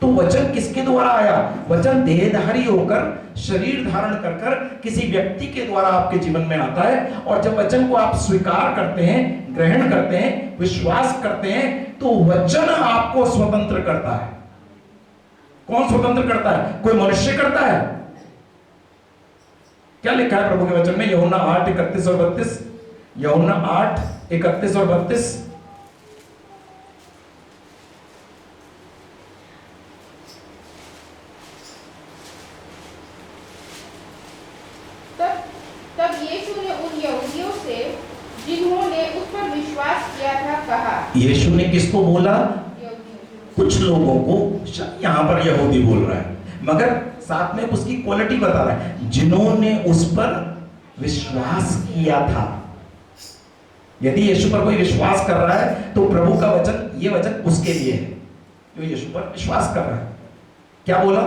तो वचन किसके द्वारा आया? वचन देहधारी होकर शरीर धारण कर कर किसी व्यक्ति के द्वारा आपके जीवन में आता है। और जब वचन को आप स्वीकार करते हैं, ग्रहण करते हैं, विश्वास करते हैं, तो वचन आपको स्वतंत्र करता है। कौन स्वतंत्र करता है? कोई मनुष्य करता है? क्या लिखा है प्रभु के वचन में? यूहन्ना 8:31 और 32। यूहन्ना 8:31 और 32। तब यीशु ने उन यहूदियों से जिन्होंने उस पर विश्वास किया था कहा। यीशु ने किसको बोला? कुछ लोगों को, यहां पर यहूदी बोल रहा है, मगर साथ में उसकी क्वालिटी बता रहा है, जिन्होंने उस पर विश्वास किया था। यदि यीशु पर कोई विश्वास कर रहा है तो प्रभु का वचन, ये वचन उसके लिए है जो यीशु पर विश्वास कर रहा है। क्या बोला?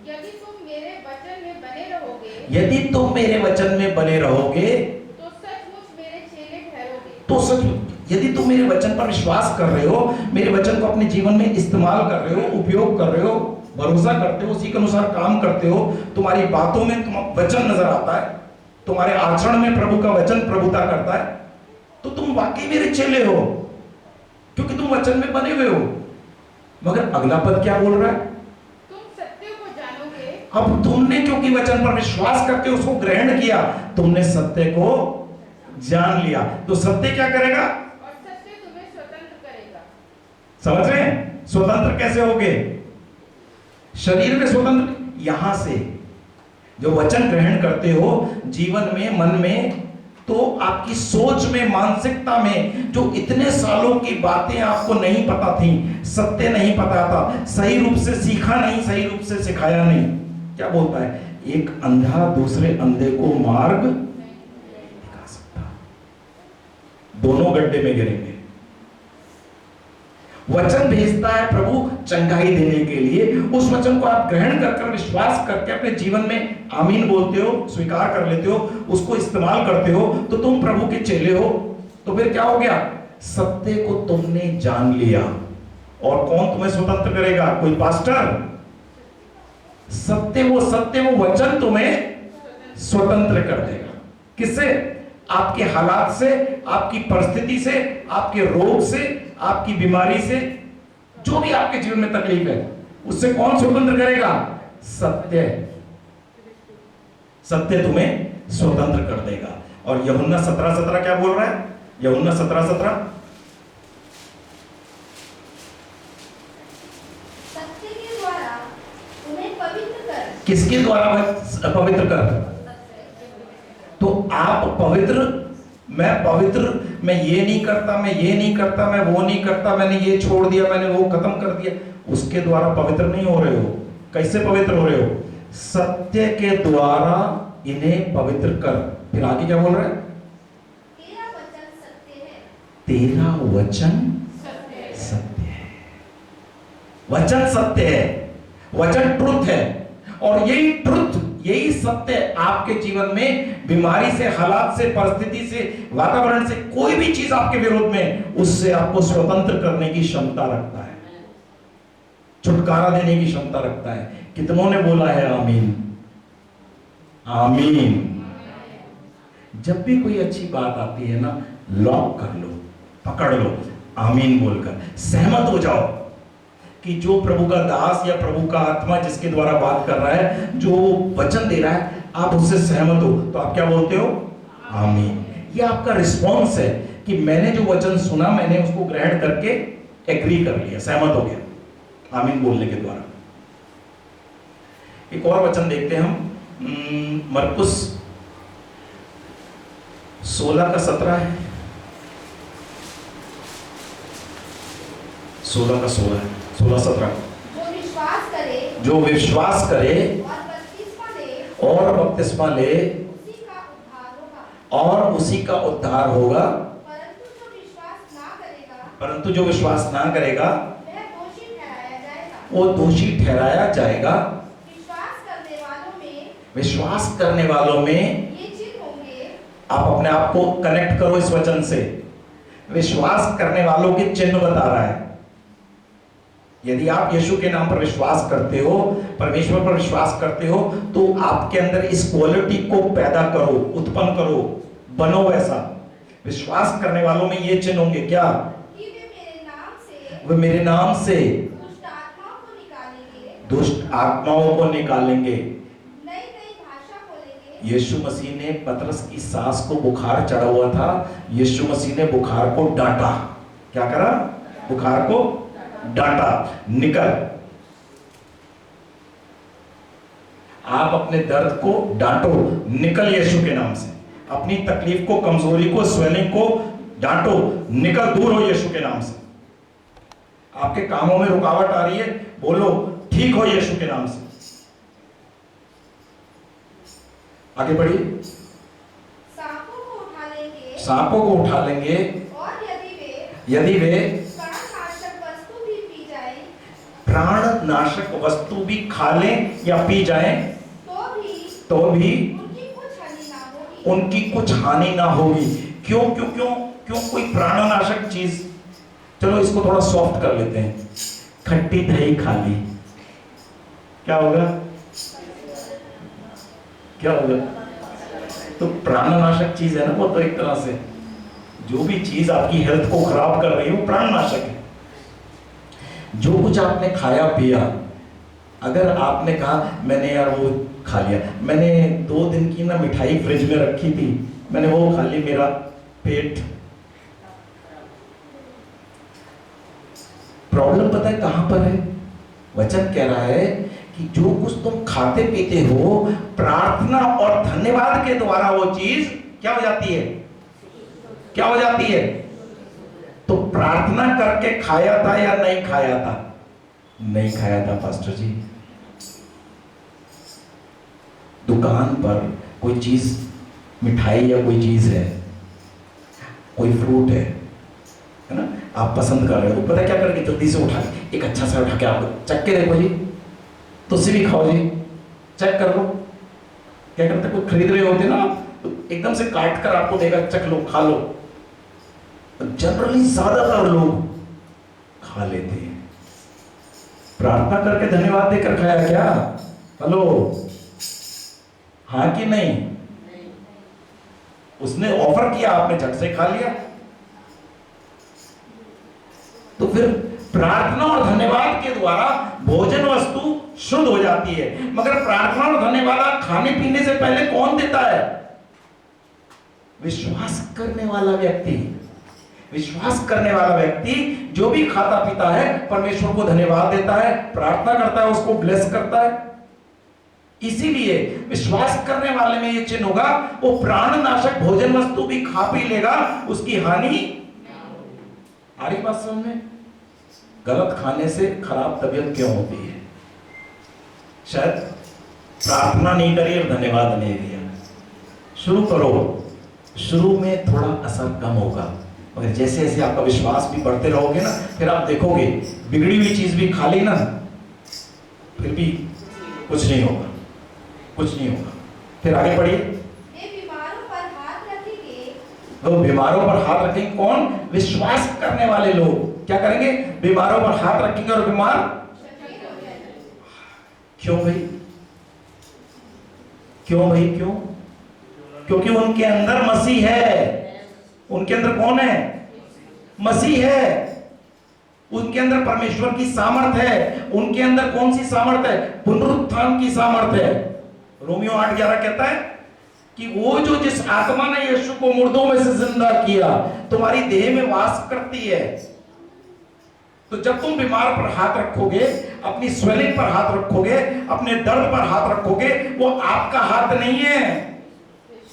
यदि तुम मेरे वचन में बने रहोगे, यदि तुम मेरे वचन में बने रहोगे तो सचमुच मेरे चेले ठहरोगे। तो सच, यदि तुम मेरे वचन पर विश्वास कर रहे हो, मेरे वचन को अपने जीवन में इस्तेमाल कर रहे हो, उपयोग कर रहे हो, भरोसा करते हो, उसी के अनुसार काम करते हो, तुम्हारी बातों में वचन नजर आता है, तुम्हारे आचरण में प्रभु का वचन प्रभुता करता है, तो तुम वाकई मेरे चेले हो, क्योंकि तुम वचन में बने हुए हो। मगर अगला पद क्या बोल रहा है? तुम सत्य को जानोगे। अब तुमने क्योंकि वचन पर विश्वास करके उसको ग्रहण किया, तुमने सत्य को जान लिया, तो सत्य क्या करेगा? और सत्य तुम्हें स्वतंत्र करेगा। समझ रहे हैं? स्वतंत्र कैसे होगे? शरीर में स्वतंत्र, यहां से जो वचन ग्रहण करते हो जीवन में, मन में, तो आपकी सोच में, मानसिकता में जो इतने सालों की बातें आपको नहीं पता थी, सत्य नहीं पता था, सही रूप से सीखा नहीं, सही रूप से सिखाया नहीं, क्या बोलता है? एक अंधा दूसरे अंधे को मार्ग दोनों गड्ढे में गिरेंगे। वचन भेजता है प्रभु चंगाई देने के लिए, उस वचन को आप ग्रहण कर विश्वास करके अपने जीवन में आमीन बोलते हो, स्वीकार कर लेते हो, उसको इस्तेमाल करते हो, तो तुम प्रभु के चेले हो। तो फिर क्या हो गया? सत्य को तुमने जान लिया। और कौन तुम्हें स्वतंत्र करेगा? कोई पास्टर? सत्य वो वचन तुम्हें स्वतंत्र कर देगा। किससे? आपके हालात से, आपकी परिस्थिति से, आपके रोग से, आपकी बीमारी से, जो भी आपके जीवन में तकलीफ है, उससे कौन स्वतंत्र करेगा? सत्य। सत्य तुम्हें स्वतंत्र कर देगा। और यूहन्ना 17:17 क्या बोल रहा है? यूहन्ना 17:17 सत्य के द्वारा उन्हें पवित्र कर। किसके द्वारा पवित्र कर? तो आप पवित्र, मैं पवित्र, मैं ये नहीं करता, मैं ये नहीं करता, मैं वो नहीं करता, मैंने ये छोड़ दिया, मैंने वो खत्म कर दिया, उसके द्वारा पवित्र नहीं हो रहे हो। कैसे पवित्र हो रहे हो? सत्य के द्वारा इन्हें पवित्र कर। फिर आगे क्या बोल रहा है? तेरा वचन सत्य है। तेरा वचन सत्य है। वचन सत्य है, वचन ट्रुथ है। और यही ट्रुथ, यही सत्य आपके जीवन में बीमारी से, हालात से, परिस्थिति से, वातावरण से, कोई भी चीज आपके विरोध में, उससे आपको स्वतंत्र करने की क्षमता रखता है, छुटकारा देने की क्षमता रखता है। कितनों ने बोला है आमीन? आमीन। जब भी कोई अच्छी बात आती है ना, लॉक कर लो, पकड़ लो, आमीन बोलकर सहमत हो जाओ कि जो प्रभु का दास या प्रभु का आत्मा जिसके द्वारा बात कर रहा है, जो वचन दे रहा है, आप उससे सहमत हो तो आप क्या बोलते हो? आमीन। ये आपका रिस्पॉन्स है कि मैंने जो वचन सुना, मैंने उसको ग्रहण करके एग्री कर लिया, सहमत हो गया आमीन बोलने के द्वारा। एक और वचन देखते हैं हम, मरकुस 16:17 है, 16:17 है, 16-17। जो विश्वास करे जो विश्वास करे और बपतिस्मा ले और बपतिस्मा ले उसी का उद्धार होगा। और उसी का उद्धार होगा। परंतु जो विश्वास ना करेगा परंतु जो विश्वास ना करेगा वह दोषी ठहराया जाएगा। वो दोषी ठहराया जाएगा। विश्वास करने वालों में ये चिन्ह होंगे। आप अपने आप को कनेक्ट करो इस वचन से। विश्वास करने वालों के चिन्ह बता रहा है। यदि आप यीशु के नाम पर विश्वास करते हो, परमेश्वर पर विश्वास करते हो, तो आपके अंदर इस क्वालिटी को पैदा करो, उत्पन्न करो, बनो वैसा। विश्वास करने वालों में ये चिन्ह होंगे क्या? कि वे मेरे नाम से दुष्ट आत्माओं को निकालेंगे, दुष्ट आत्माओं को निकालेंगे, नई नई भाषा बोलेंगे। यीशु मसीह ने पतरस की सास को बुखार चढ़ा हुआ था, यीशु मसीह ने बुखार को डांटा। क्या करा? बुखार को डांटा, निकल। आप अपने दर्द को डांटो, निकल यीशु के नाम से। अपनी तकलीफ को, कमजोरी को, स्वेलिंग को डांटो, निकल, दूर हो यीशु के नाम से। आपके कामों में रुकावट आ रही है, बोलो ठीक हो यीशु के नाम से। आगे बढ़िए। सांपों को उठा लेंगे, सांपों को उठा लेंगे, और यदि वे प्राणनाशक वस्तु भी पी जाए, प्राणनाशक वस्तु भी खा लें या पी जाएं, तो भी उनकी कुछ हानि ना होगी। क्यों क्यों क्यों क्यों? कोई प्राणनाशक चीज, चलो इसको थोड़ा सॉफ्ट कर लेते हैं, खट्टी दही खा ली, क्या होगा? क्या होगा? तो प्राणनाशक चीज है ना वो, तो एक तरह से जो भी चीज आपकी हेल्थ को खराब कर रही है वो प्राणनाशक है। जो कुछ आपने खाया पिया, अगर आपने कहा मैंने यार वो खा लिया, मैंने 2 दिन की ना मिठाई फ्रिज में रखी थी, मैंने वो खा ली, मेरा पेट, प्रॉब्लम पता है कहां पर है? वचन कह रहा है कि जो कुछ तुम खाते पीते हो, प्रार्थना और धन्यवाद के द्वारा वो चीज क्या हो जाती है? क्या हो जाती है? तो प्रार्थना करके खाया था या नहीं खाया था? नहीं खाया था पास्टर जी। दुकान पर कोई चीज, मिठाई या कोई चीज है, कोई फ्रूट है ना, आप पसंद कर रहे हो, पता क्या करेंगे, जल्दी से उठा के एक अच्छा सा उठा के आप चख के देखो जी, तुझसे भी खाओ जी, चेक कर लो। क्या करते, कोई खरीद रहे होते ना, तो एकदम से काट कर आपको देगा, चख लो, खा लो। जनरली ज्यादातर लोग खा लेते हैं। प्रार्थना करके धन्यवाद देकर खाया क्या? हेलो, हाँ कि नहीं? उसने ऑफर किया, आपने झट से खा लिया। तो फिर प्रार्थना और धन्यवाद के द्वारा भोजन वस्तु शुद्ध हो जाती है। मगर प्रार्थना और धन्यवाद खाने पीने से पहले कौन देता है? विश्वास करने वाला व्यक्ति। विश्वास करने वाला व्यक्ति जो भी खाता पीता है, परमेश्वर को धन्यवाद देता है, प्रार्थना करता है, उसको ब्लेस करता है। इसीलिए विश्वास करने वाले में यह चिन्ह होगा, वो प्राणनाशक भोजन वस्तु भी खा पी लेगा, उसकी हानि। आ रही बात समझ में? गलत खाने से खराब तबीयत क्यों होती है? शायद प्रार्थना नहीं करी और धन्यवाद नहीं दिया। शुरू करो, शुरू में थोड़ा असर कम होगा, मगर जैसे जैसे आपका विश्वास भी बढ़ते रहोगे ना, फिर आप देखोगे बिगड़ी हुई चीज भी खा ली ना, फिर भी कुछ नहीं होगा, कुछ नहीं होगा। फिर आगे बढ़िए। बीमारों पर हाथ रखेंगे। तो बीमारों पर हाथ रखेंगे कौन? विश्वास करने वाले लोग क्या करेंगे? बीमारों पर हाथ रखेंगे और बीमार। क्यों भाई? क्यों भाई? क्यों? क्योंकि उनके अंदर मसीह है। उनके अंदर कौन है? मसीह है। उनके अंदर परमेश्वर की सामर्थ है। उनके अंदर कौन सी सामर्थ है? पुनरुत्थान की सामर्थ है। रोमियो 8:11 कहता है कि वो जो जिस आत्मा ने यीशु को मुर्दों में से जिंदा किया, तुम्हारी देह में वास करती है। तो जब तुम बीमार पर हाथ रखोगे, अपनी स्वेलिंग पर हाथ रखोगे, अपने दर्द पर हाथ रखोगे, वो आपका हाथ नहीं है,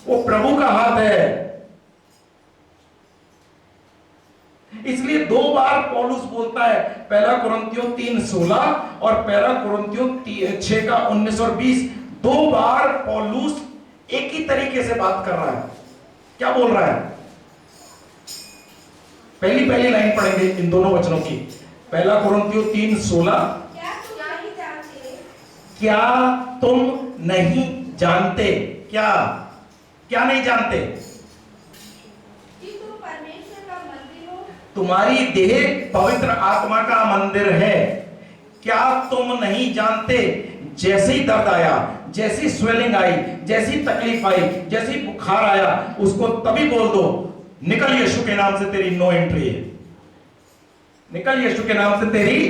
वो प्रभु का हाथ है। इसलिए 2 बार पौलुस बोलता है, पहला कुरिन्थियों 3:16 और पहला कुरिन्थियों 6:19 और 20। 2 बार पौलुस एक ही तरीके से बात कर रहा है। क्या बोल रहा है? पहली लाइन पढ़ेंगे इन दोनों वचनों की। पहला कुरिन्थियों 3:16, क्या तुम नहीं जानते? क्या नहीं जानते? कि तुम परमेश्वर का मंदिर हो। तुम्हारी देह पवित्र आत्मा का मंदिर है। क्या तुम नहीं जानते? जैसे ही दर्द आया, जैसी स्वेलिंग आई, जैसी तकलीफ आई, जैसी बुखार आया, उसको तभी बोल दो, निकल यीशु के नाम से तेरी नो एंट्री है। निकल यीशु के नाम से तेरी।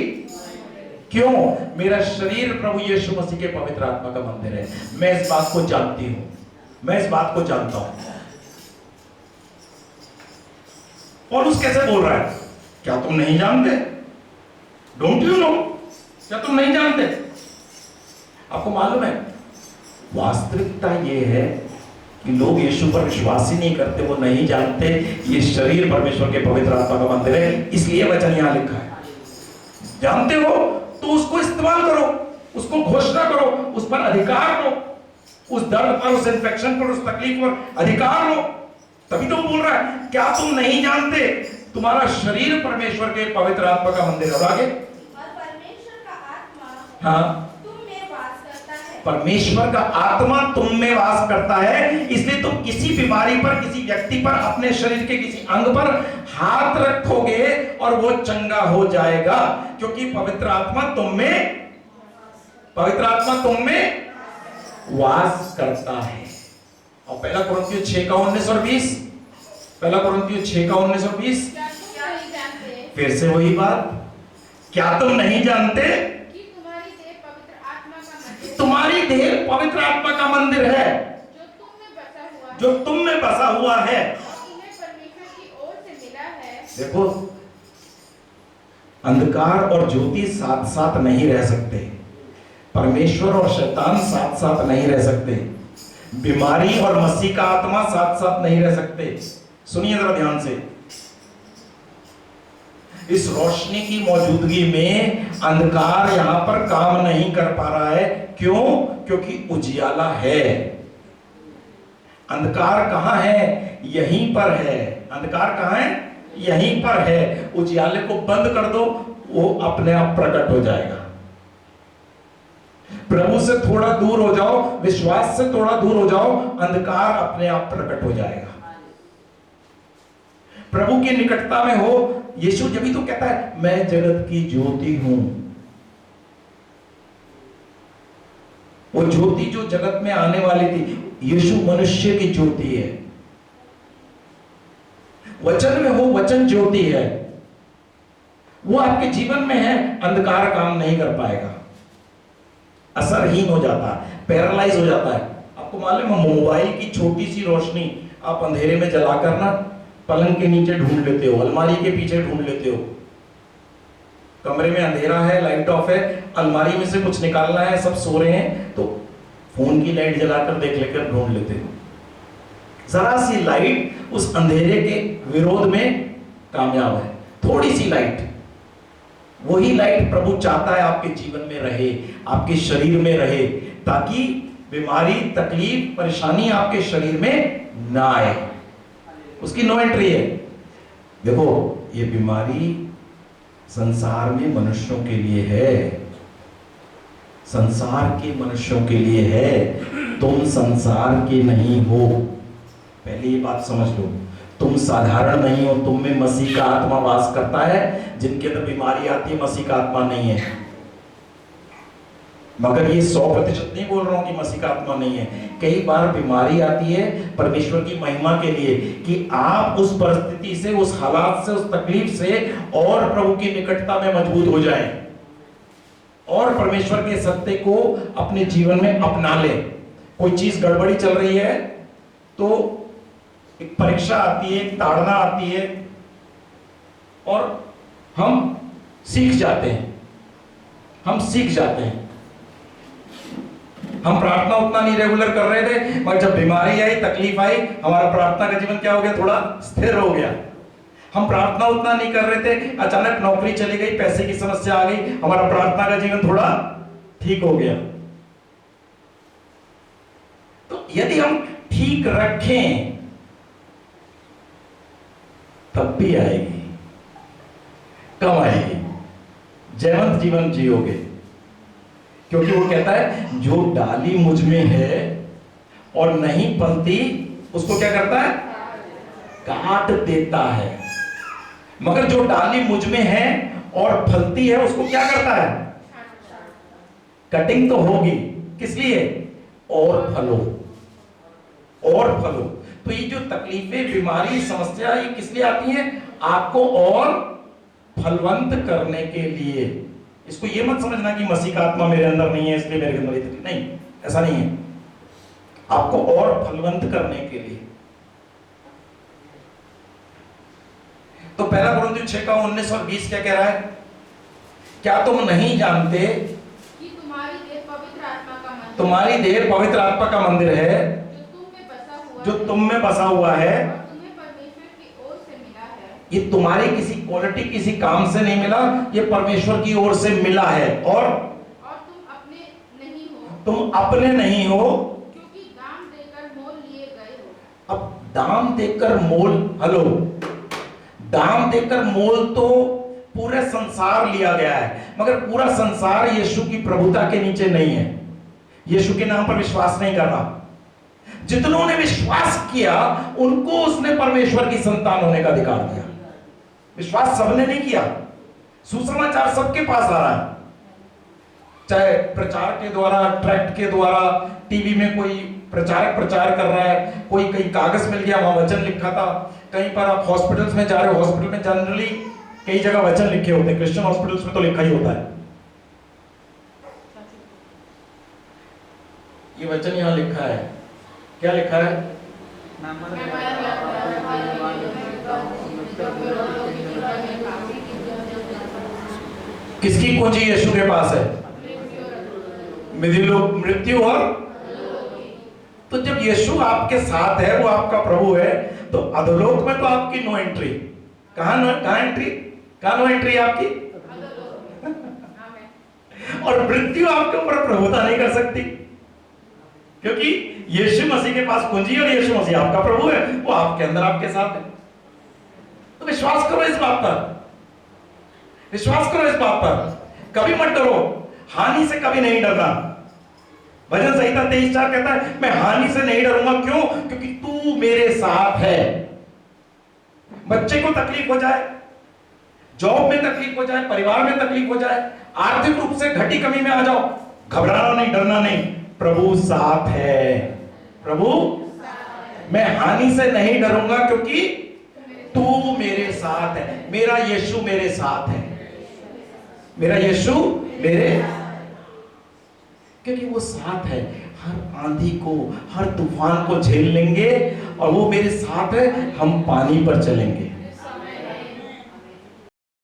क्यों? मेरा शरीर प्रभु यीशु मसीह के पवित्र आत्मा का मंदिर है। मैं इस बात को जानती हूं, मैं इस बात को जानता हूं। पौलुस कैसे बोल रहा है? क्या तुम नहीं जानते? Don't you know? क्या तुम नहीं जानते? आपको मालूम है, वास्तविकता यह है कि लोग यीशु पर विश्वास ही नहीं करते, वो नहीं जानते ये शरीर परमेश्वर के पवित्र आत्मा का मंदिर है। इसलिए वचन यहां लिखा है। जानते हो तो उसको इस्तेमाल करो, उसको घोषणा करो, उस पर अधिकार लो, उस दर्द पर, उस इन्फेक्शन पर, उस तकलीफ पर अधिकार लो। तभी तो बोल रहा है, क्या तुम नहीं जानते तुम्हारा शरीर परमेश्वर के पवित्र आत्मा का मंदिर है? और आगे, और परमेश्वर का आत्मा हाँ, परमेश्वर का आत्मा तुम में वास करता है। इसलिए तुम किसी बीमारी पर, किसी व्यक्ति पर, अपने शरीर के किसी अंग पर हाथ रखोगे और वो चंगा हो जाएगा, क्योंकि पवित्र आत्मा तुम में वास करता है। और पहला कुरिन्थियों 6:19 और 20, पहला कुरिन्थियों 6:19 और 20, फिर से वही बात, क्या तुम नहीं जानते? तुम्हारी देह पवित्र आत्मा का मंदिर है, जो तुम में बसा हुआ है। देखो, अंधकार और ज्योति साथ साथ नहीं रह सकते, परमेश्वर और शैतान साथ साथ नहीं रह सकते, बीमारी और मसीह का आत्मा साथ साथ नहीं रह सकते। सुनिए जरा ध्यान से, इस रोशनी की मौजूदगी में अंधकार यहां पर काम नहीं कर पा रहा है। क्यों? क्योंकि उजियाला है। अंधकार कहां है? यहीं पर है। अंधकार कहाँ है? यहीं पर है। उजियाले को बंद कर दो, वो अपने आप प्रकट हो जाएगा। प्रभु से थोड़ा दूर हो जाओ, विश्वास से थोड़ा दूर हो जाओ, अंधकार अपने आप प्रकट हो जाएगा। प्रभु की निकटता में हो, यीशु जब भी तो कहता है मैं जगत की ज्योति हूं। वो ज्योति जो जगत में आने वाली थी, यीशु मनुष्य की ज्योति है। वचन में हो, वचन ज्योति है, वो आपके जीवन में है, अंधकार काम नहीं कर पाएगा, असरहीन हो जाता है, पैरालाइज हो जाता है। आपको मालूम है, मोबाइल की छोटी सी रोशनी आप अंधेरे में जलाकर ना पलंग के नीचे ढूंढ लेते हो, अलमारी के पीछे ढूंढ लेते हो। कमरे में अंधेरा है, लाइट ऑफ है, अलमारी में से कुछ निकालना है, सब सो रहे हैं, तो फोन की लाइट जलाकर देख लेकर ढूंढ लेते हो। जरा सी लाइट उस अंधेरे के विरोध में कामयाब है, थोड़ी सी लाइट। वही लाइट प्रभु चाहता है आपके जीवन में रहे, आपके शरीर में रहे, ताकि बीमारी, तकलीफ, परेशानी आपके शरीर में ना आए। उसकी नो एंट्री है। देखो, ये बीमारी संसार में मनुष्यों के लिए है, संसार के मनुष्यों के लिए है, तुम संसार के नहीं हो। पहले ये बात समझ लो, तुम साधारण नहीं हो, तुम में मसीह का आत्मा वास करता है। जिनके अंदर बीमारी आती है, मसीह का आत्मा नहीं है। मगर ये 100% नहीं बोल रहा हूं कि मसीह का आत्मा नहीं है। कई बार बीमारी आती है परमेश्वर की महिमा के लिए, कि आप उस परिस्थिति से, उस हालात से, उस तकलीफ से और प्रभु की निकटता में मजबूत हो जाएं और परमेश्वर के सत्य को अपने जीवन में अपना ले। कोई चीज गड़बड़ी चल रही है तो एक परीक्षा आती है, एक ताड़ना आती है, और हम सीख जाते हैं, हम सीख जाते हैं। हम प्रार्थना उतना नहीं रेगुलर कर रहे थे, मगर जब बीमारी आई, तकलीफ आई, हमारा प्रार्थना का जीवन क्या हो गया? थोड़ा स्थिर हो गया। हम प्रार्थना उतना नहीं कर रहे थे, अचानक नौकरी चली गई, पैसे की समस्या आ गई, हमारा प्रार्थना का जीवन थोड़ा ठीक हो गया। तो यदि हम ठीक रखें तब भी आएगी, कम आएगी, जयवंत जीवन जियोगे। क्योंकि वो कहता है जो डाली मुझ में है और नहीं फलती, उसको क्या करता है? काट देता है। मगर जो डाली मुझ में है और फलती है, उसको क्या करता है? कटिंग तो होगी, किस लिए? और फलो, और फलो। तो ये जो तकलीफें, बीमारी, समस्या, ये किस लिए आती है? आपको और फलवंत करने के लिए। इसको ये मत समझना कि मसीह का आत्मा मेरे अंदर नहीं है इसलिए मेरे अंदर इतनी, नहीं, ऐसा नहीं है। आपको और फलवंत करने के लिए। तो पहला कुरिन्थियों 6 का 19 और 20 क्या कह रहा है? क्या तुम नहीं जानते कि तुम्हारी देह पवित्र आत्मा का मंदिर, तुम्हारी देह पवित्र आत्मा का मंदिर है, जो तुम में बसा हुआ है, और तुम्हें परमेश्वर की ओर से मिला है। ये तुम्हारी किसी क्वालिटी, किसी काम से नहीं मिला, ये परमेश्वर की ओर से मिला है। और तुम अपने नहीं हो, तुम अपने नहीं हो, क्योंकि दाम देकर मोल लिए गए हो। अब दाम देकर मोल, हेलो, दाम देकर मोल तो पूरे संसार लिया गया है, मगर पूरा संसार यीशु की प्रभुता के नीचे नहीं है, यीशु के नाम पर विश्वास नहीं कर रहा। जितनों ने विश्वास किया उनको उसने परमेश्वर की संतान होने का अधिकार दिया। विश्वास सबने नहीं किया। सुसमाचार सबके पास आ रहा है, चाहे प्रचार के द्वारा, ट्रैक्ट के द्वारा, टीवी में कोई प्रचारक प्रचार कर रहा है, कोई कहीं कागज मिल गया, वहां वचन लिखा था। कहीं पर आप हॉस्पिटल्स में जा रहे हो, हॉस्पिटल में जनरली कई जगह वचन लिखे होते हैं, क्रिश्चियन हॉस्पिटल्स में तो लिखा ही होता है। ये वचन यहां लिखा है, क्या लिखा है? किसकी कुंजी यीशु के पास है? मृत्यु और तो जब यीशु आपके साथ है, वो आपका प्रभु है, तो अधोलोक में तो आपकी नो एंट्री। कहां एंट्री? कहां नो एंट्री आपकी? और मृत्यु आपके ऊपर प्रभुता नहीं कर सकती, क्योंकि यीशु मसीह के पास कुंजी, और यीशु मसीह आपका प्रभु है, वो आपके अंदर, आपके साथ है। तो विश्वास करो इस बात पर, विश्वास करो इस बात पर। कभी मत डरो, हानि से कभी नहीं डरना। भजन संहिता 23:4 कहता है मैं हानि से नहीं डरूंगा। क्यों? क्योंकि तू मेरे साथ है। बच्चे को तकलीफ हो जाए, जॉब में तकलीफ हो जाए, परिवार में तकलीफ हो जाए, आर्थिक रूप से घटी कमी में आ जाओ, घबराना नहीं, डरना नहीं, प्रभु साथ है। प्रभु, मैं हानि से नहीं डरूंगा क्योंकि तू मेरे साथ है। मेरा यीशु मेरे साथ है, मेरा यीशु मेरे, क्योंकि वो साथ है। हर आंधी को, हर तूफान को झेल लेंगे और वो मेरे साथ है। हम पानी पर चलेंगे,